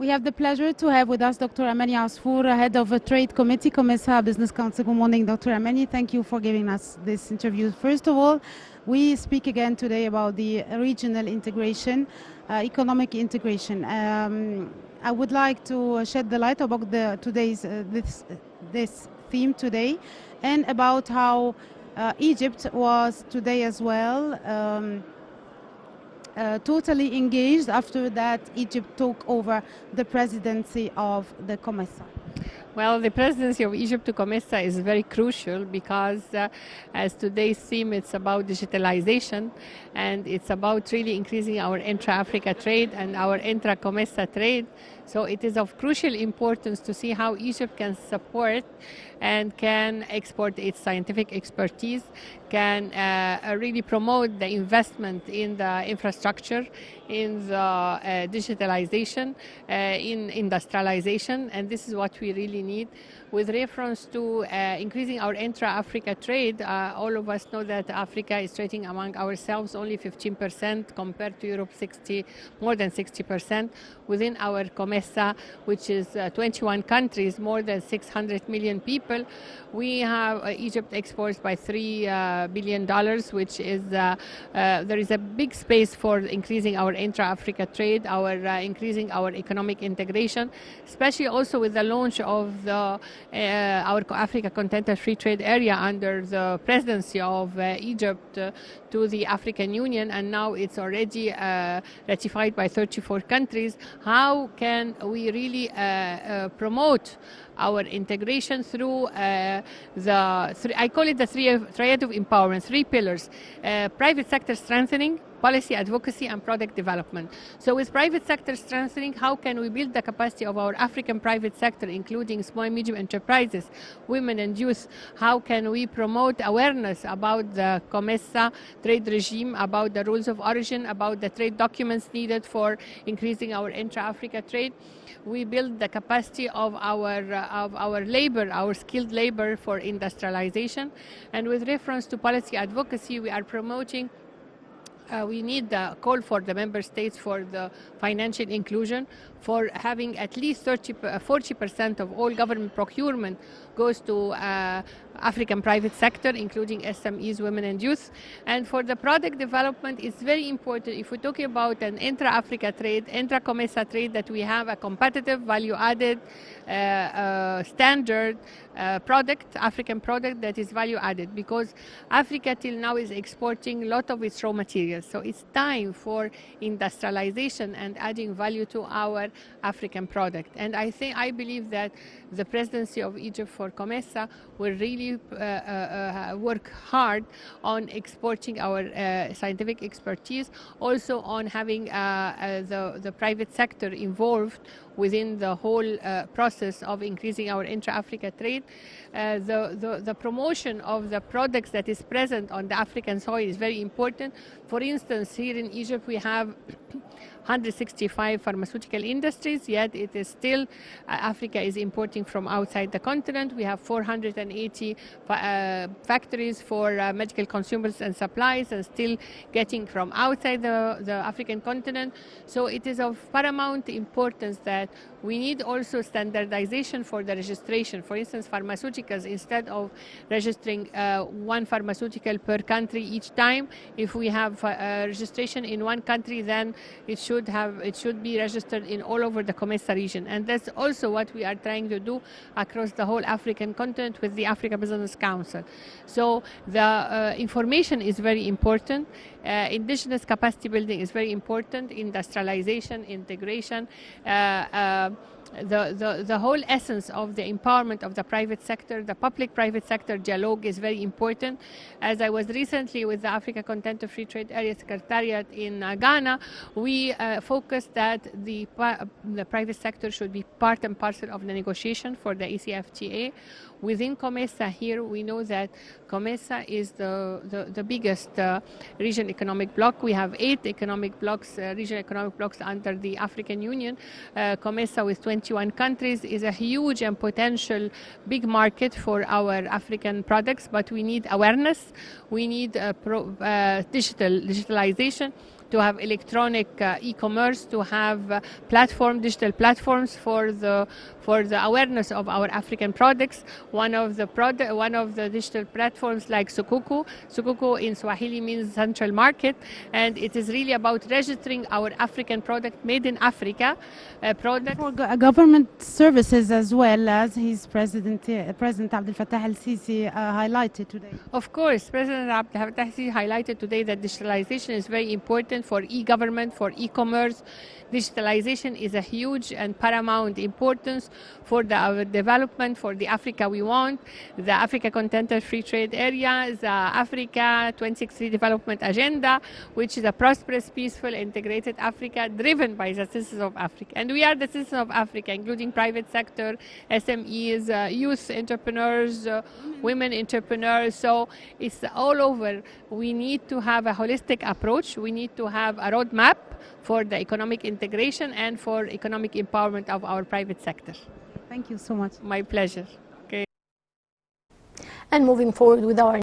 We have the pleasure to have with us Dr. Amany Asfour, head of a trade committee, COMESA Business Council. Good morning, Dr. Amany. Thank you for giving us this interview. First of all, we speak again today about the regional integration, economic integration. I would like to shed the light about today's this theme today, and about how Egypt was today as well. Totally engaged after that Egypt took over the presidency of the COMESA. Well, the presidency of Egypt to COMESA is very crucial because as today's theme, it's about digitalization, and it's about really increasing our intra-Africa trade and our intra-COMESA trade. So it is of crucial importance to see how Egypt can support and can export its scientific expertise, can really promote the investment in the infrastructure, in the digitalization, in industrialization, and this is what we really need. With reference to increasing our intra-Africa trade, all of us know that Africa is trading among ourselves only 15% compared to Europe more than 60%. Within our COMESA, which is 21 countries, more than 600 million people, we have Egypt exports by $3 billion, which is, there is a big space for increasing our intra-Africa trade, increasing our economic integration, especially also with the launch of our Africa Continental Free Trade Area under the presidency of Egypt to the African Union, and now it's already ratified by 34 countries. How can we really promote our integration through I call it the triad of empowerment, 3 pillars: private sector strengthening, policy advocacy, and product development. So with private sector strengthening, how can we build the capacity of our African private sector, including small and medium enterprises, women and youth? How can we promote awareness about the COMESA trade regime, about the rules of origin, about the trade documents needed for increasing our intra-Africa trade? We build the capacity of our labor, our skilled labor, for industrialization. And with reference to policy advocacy, we are promoting we need the call for the member states for the financial inclusion, for having at least 40% of all government procurement goes to African private sector, including SMEs, women and youth. And for the product development, it's very important, if we're talking about an intra-Africa trade, intra-COMESA trade, that we have a competitive, value-added, standard product, African product that is value-added, because Africa till now is exporting a lot of its raw materials. So it's time for industrialization and adding value to our African product. And I believe that the presidency of Egypt for COMESA will really work hard on exporting our scientific expertise, also on having the private sector involved within the whole process of increasing our intra-Africa trade. The promotion of the products that is present on the African soil is very important. For instance, here in Egypt we have 165 pharmaceutical industries, yet it is still, Africa is importing from outside the continent. We have 480 factories for medical consumables and supplies, and still getting from outside the African continent. So it is of paramount importance that we need also standardization for the registration. For instance, pharmaceuticals, instead of registering one pharmaceutical per country each time, if we have registration in one country, then it should be registered in all over the COMESA region. And that's also what we are trying to do across the whole African continent with the Africa Business Council. So the information is very important. Indigenous capacity building is very important. Industrialization, integration, the whole essence of the empowerment of the private sector, the public-private sector dialogue is very important. As I was recently with the Africa Continental Free Trade Area Secretariat in Ghana, we focused that the private sector should be part and parcel of the negotiation for the ECFTA. Within COMESA here, we know that COMESA is the biggest regional economic bloc. We have 8 economic blocks, regional economic blocks under the African Union. COMESA with 21 countries is a huge and potential big market for our African products, but we need awareness, we need digitalization, to have electronic e-commerce, to have digital platforms for the awareness of our African products. One of the digital platforms like Sukuku. Sukuku in Swahili means central market, and it is really about registering our African product made in Africa product. For government services as well, as his President Abdel Fattah al-Sisi highlighted today. Of course, President Abdel Fattah al-Sisi highlighted today that digitalization is very important for e-government, for e-commerce. Digitalization is a huge and paramount importance for our development, for the Africa we want, the Africa Continental Free Trade Area, the Africa 2060 Development Agenda, which is a prosperous, peaceful, integrated Africa driven by the citizens of Africa. And we are the citizens of Africa, including private sector, SMEs, youth entrepreneurs, women entrepreneurs. So it's all over. We need to have a holistic approach. We need to have a roadmap for the economic integration and for economic empowerment of our private sector. Thank you so much. My pleasure. Okay. And moving forward with our